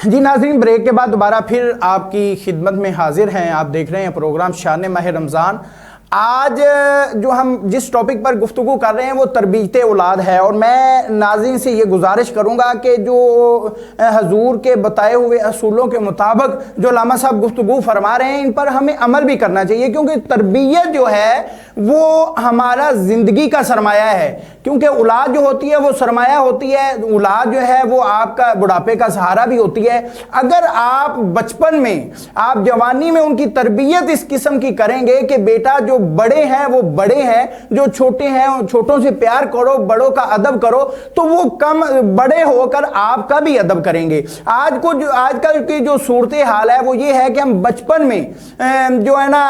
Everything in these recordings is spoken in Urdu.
جی ناظرین، بریک کے بعد دوبارہ پھر آپ کی خدمت میں حاضر ہیں۔ آپ دیکھ رہے ہیں پروگرام شان ماہ رمضان۔ آج جو ہم جس ٹاپک پر گفتگو کر رہے ہیں وہ تربیت اولاد ہے، اور میں ناظرین سے یہ گزارش کروں گا کہ جو حضور کے بتائے ہوئے اصولوں کے مطابق جو علامہ صاحب گفتگو فرما رہے ہیں ان پر ہمیں عمل بھی کرنا چاہیے، کیونکہ تربیت جو ہے وہ ہمارا زندگی کا سرمایہ ہے۔ کیونکہ اولاد جو ہوتی ہے وہ سرمایہ ہوتی ہے، اولاد جو ہے وہ آپ کا بڑھاپے کا سہارا بھی ہوتی ہے۔ اگر آپ بچپن میں، آپ جوانی میں ان کی تربیت اس قسم کی کریں گے کہ بیٹا جو بڑے ہیں وہ بڑے ہیں، جو چھوٹے ہیں چھوٹوں سے پیار کرو، بڑوں کا ادب کرو، تو وہ کم بڑے ہو کر آپ کا بھی ادب کریں گے۔ آج کل کی جو صورتحال ہے وہ یہ ہے کہ ہم بچپن میں جو ہے نا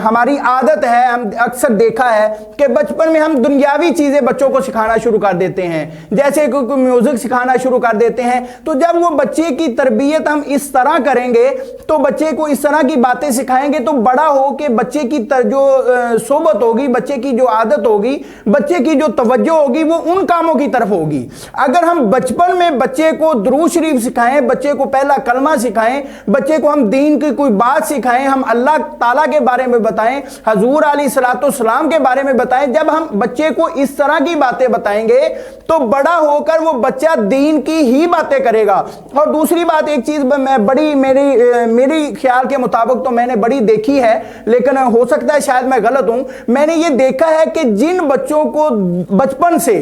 ہماری عادت ہے، ہم اکثر دیکھا ہے کہ بچپن میں ہم دنیاوی چیزیں بچوں کو سکھانا شروع کر دیتے ہیں، جیسے کوئی میوزک سکھانا شروع کر دیتے ہیں۔ تو جب وہ بچے کی تربیت ہم اس طرح کریں گے، تو بچے کو اس طرح کی باتیں سکھائیں گے، تو بڑا ہو کے بچے کی جو صحبت ہوگی، بچے کی جو عادت ہوگی، بچے کی جو توجہ ہوگی وہ ان کاموں کی طرف ہوگی۔ اگر ہم بچپن میں بچے کو درود شریف سکھائیں، بچے کو پہلا کلمہ سکھائیں، بچے کو ہم دین کی کوئی بات سکھائیں، ہم اللہ تعالیٰ کے بارے میں بتائیں، حضور علیہ الصلوۃ والسلام کے بارے میں بتائیں، جب ہم بچے کو اس طرح کی باتیں بتائیں گے تو بڑا ہو کر وہ بچہ دین کی ہی باتیں کرے گا۔ اور دوسری بات، ایک چیز میں بڑی میری خیال کے مطابق تو میں نے بڑی دیکھی ہے، لیکن ہو سکتا ہے شاید میں غلط ہوں، میں نے یہ دیکھا ہے کہ جن بچوں کو بچپن سے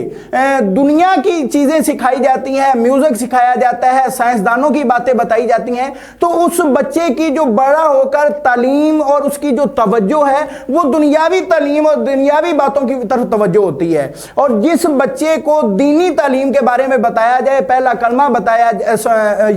دنیا کی چیزیں سکھائی جاتی ہیں، میوزک سکھایا جاتا ہے، سائنسدانوں کی باتیں بتائی جاتی ہیں، تو اس بچے کی جو بڑا ہو کر تعلیم اور اس کی جو توجہ ہے وہ دنیاوی تعلیم اور دنیاوی باتوں کی طرف توجہ ہوتی ہے۔ اور جس بچے کو دینی تعلیم کے بارے میں بتایا جائے، پہلا کلمہ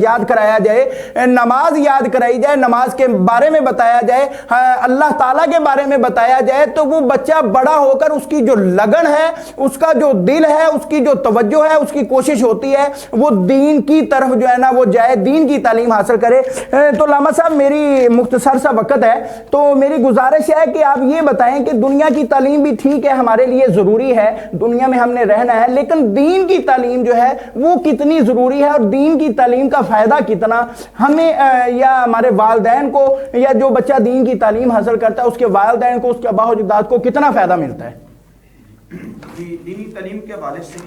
یاد کرایا جائے، نماز یاد کرائی جائے، نماز کے بارے میں بتایا جائے، اللہ تعالیٰ کے بارے میں بتایا جائے، تو وہ بچہ بڑا ہو کر اس کی جو لگن ہے، اس کا جو دل ہے، اس کی جو توجہ ہے، اس کی کوشش ہوتی ہے وہ دین کی طرف جو ہے نا وہ جائے، دین کی تعلیم حاصل کرے۔ تو علامہ صاحب، میری مختصر سا وقت ہے، تو میری گزارش ہے کہ آپ یہ بتائیں کہ دنیا کی تعلیم بھی ٹھیک ہے، ہمارے لیے ضروری ہے، دنیا میں ہم نے رہنا ہے، لیکن دین کی تعلیم جو ہے وہ کتنی ضروری ہے، اور دین کی تعلیم کا فائدہ کتنا ہمیں یا ہمارے والدین کو، یا جو بچہ دین کی تعلیم حاصل کرتا ہے اس کے والدین کو، اس کے آباء و اجداد کو کتنا فائدہ ملتا ہے؟ دینی تعلیم کے حوالے سے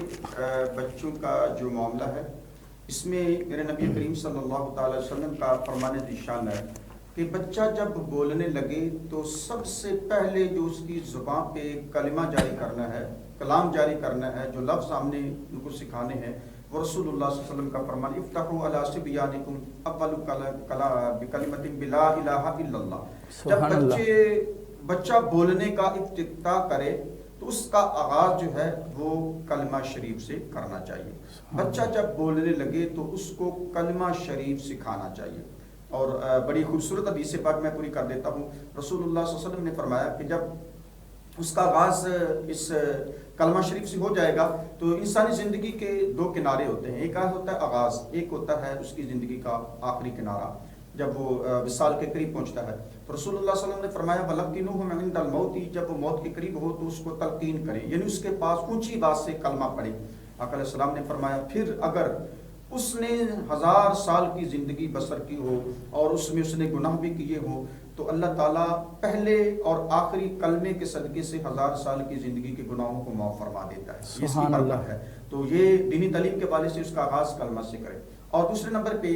بچوں کا جو معاملہ ہے، اس میں میرے نبی کریم صلی اللہ تعالی وسلم کا فرمان ذیشان ہے کہ بچہ جب بولنے لگے تو سب سے پہلے جو اس کی زبان پہ کلمہ جاری کرنا ہے، کلام جاری کرنا ہے، جو لفظ ہم نے ان کو سکھانے ہیں، وہ رسول اللہ صلی اللہ علیہ وسلم کا فرمان افتحوا علی صبیانکم اول بکلمۃ بلا الہ الا اللہ۔ جب بچہ بولنے کا افتتاح کرے تو اس کا آغاز جو ہے وہ کلمہ شریف سے کرنا چاہیے۔ بچہ جب بولنے لگے تو اس کو کلمہ شریف سکھانا چاہیے۔ اور بڑی خوبصورت حدیث پاک میں پوری کر دیتا ہوں۔ رسول اللہ صلی اللہ علیہ وسلم نے فرمایا کہ جب اس کا آغاز اس کلمہ شریف سے ہو جائے گا تو انسانی زندگی کے دو کنارے ہوتے ہیں، ایک ہوتا ہے آغاز، ایک ہوتا ہے اس کی زندگی کا آخری کنارہ جب وہ وصال کے قریب پہنچتا ہے۔ تو رسول اللہ صلی اللہ علیہ وسلم نے فرمایا وَلَقِّنُوهُ عِنْدَ الْمَوْتِ، جب وہ موت کے قریب ہو تو اس کو تلقین کریں، یعنی اس کے پاس اونچی آواز سے کلمہ پڑھیں۔ آقا علیہ السلام نے فرمایا پھر اگر اس نے 1000 سال کی زندگی بسر کی ہو اور اس میں اس نے گناہ بھی کیے ہوں تو اللہ تعالیٰ پہلے اور آخری کلمے کے صدقے سے 1000 سال کی زندگی کے گناہوں کو معاف فرما دیتا ہے۔ اس کی برکت ہے۔ تو یہ دینی تعلیم کے حوالے سے اس کا آغاز کلمہ سے کرے۔ اور دوسرے نمبر پہ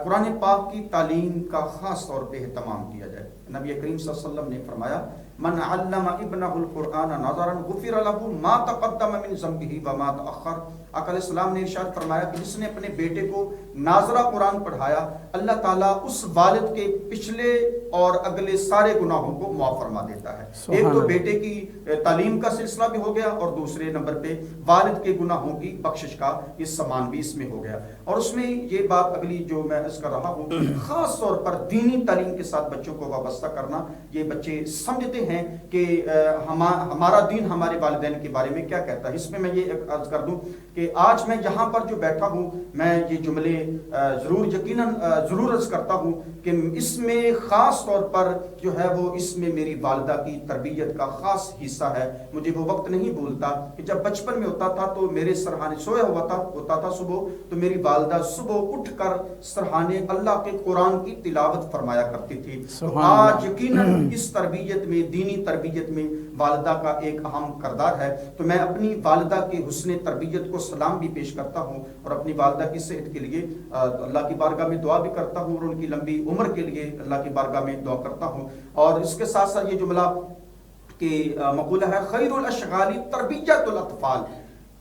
قرآن پاک کی تعلیم کا خاص طور پہ اہتمام کیا جائے۔ نبی کریم صلی اللہ علیہ وسلم نے فرمایا من علم ابنہ القرآن ناظرا غفر له ما تقدم من ذنبہ وما تأخر۔ آقا علیہ السلام نے ارشاد فرمایا کہ جس نے اپنے بیٹے کو ناظرہ قرآن پڑھایا، اللہ تعالیٰ اس والد کے پچھلے اور اگلے سارے گناہوں کو معاف فرما دیتا ہے۔ ایک تو بیٹے کی تعلیم کا سلسلہ بھی ہو گیا، اور دوسرے نمبر پہ والد کے گناہوں کی بخشش کا یہ سامان بھی اس میں ہو گیا۔ اور اس میں یہ بات اگلی جو میں عرض کر رہا ہوں، خاص طور پر دینی تعلیم کے ساتھ بچوں کو وابستہ کرنا۔ یہ بچے سمجھتے ہیں کہ ہمارا دین ہمارے والدین کے بارے میں کیا کہتا ہے۔ اس میں یہ عرض کر دوں کہ آج میں یہاں پر جو بیٹھا ہوں میں یہ جملے ضرور عرض کرتا ہوں کہ اس میں خاص طور پر جو ہے وہ اس میں میری والدہ کی تربیت کا خاص حصہ ہے. مجھے وہ وقت نہیں بھولتا کہ جب بچپن میں ہوتا تھا تو میرے سرحانے سویا ہوتا تھا صبح تو میری والدہ صبح اٹھ کر سرحانے اللہ کے قرآن کی تلاوت فرمایا کرتی تھی. آج یقیناً اس تربیت میں دینی تربیت میں والدہ کا ایک اہم کردار ہے. تو میں اپنی والدہ کے حسن تربیت کو سلام بھی پیش کرتا ہوں اور اپنی والدہ کی صحت کے لیے اللہ کی بارگاہ میں دعا بھی کرتا ہوں اور ان کی لمبی عمر کے لیے اللہ کی بارگاہ میں دعا کرتا ہوں. اور اس کے ساتھ ساتھ یہ جملہ کہ مقولہ ہے خیر الاشغال تربیت الاطفال،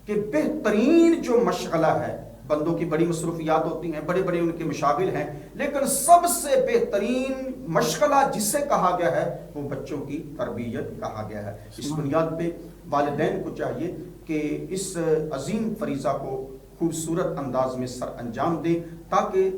کہ بہترین جو مشغلہ ہے، بندوں کی بڑی مصروفیات ہوتی ہیں، بڑے بڑے ان کے مشاغل ہیں، لیکن سب سے بہترین مشغلہ جسے کہا گیا ہے وہ بچوں کی تربیت کہا گیا ہے. اس بنیاد پہ والدین کو چاہیے کہ اس عظیم فریضہ کو خوبصورت انداز میں سر انجام دیں تاکہ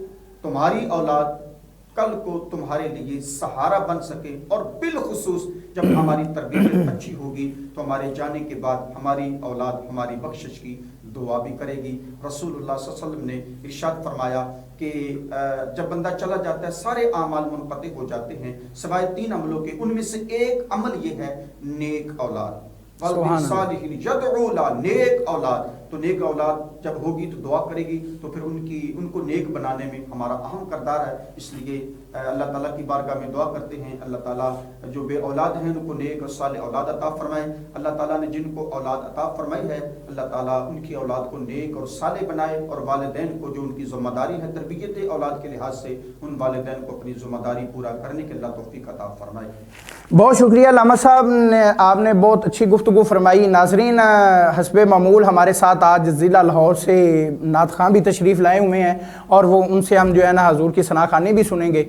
تمہاری اولاد کل کو تمہارے لیے سہارا بن سکے. اور بالخصوص جب ہماری تربیت اچھی ہوگی تو ہمارے جانے کے بعد ہماری اولاد ہماری بخشش کی دعا بھی کرے گی. رسول اللہ صلی اللہ علیہ وسلم نے ارشاد فرمایا کہ جب بندہ چلا جاتا ہے سارے اعمال منقطع ہو جاتے ہیں سوائے 3 عملوں کے. ان میں سے ایک عمل یہ ہے نیک اولاد، نیک اولاد. تو نیک اولاد جب ہوگی تو دعا کرے گی تو پھر ان کو نیک بنانے میں ہمارا اہم کردار ہے. اس لیے اللہ تعالیٰ کی بارگاہ میں دعا کرتے ہیں اللہ تعالیٰ جو بے اولاد ہیں ان کو نیک اور صالح اولاد عطا فرمائے. اللہ تعالیٰ نے جن کو اولاد عطا فرمائی ہے اللہ تعالیٰ ان کی اولاد کو نیک اور صالح بنائے. اور والدین کو جو ان کی ذمہ داری ہے تربیت اولاد کے لحاظ سے ان والدین کو اپنی ذمہ داری پورا کرنے کے اللہ توفیق عطا فرمائے. بہت شکریہ علامہ صاحب آپ نے بہت اچھی گفتگو فرمائی. ناظرین حسب معمول ہمارے ساتھ آج ضلع لاہور سے نعت خواں بھی تشریف لائے ہوئے ہیں اور وہ ان سے ہم جو ہے نا حضور کی ثنا خوانی بھی سنیں گے.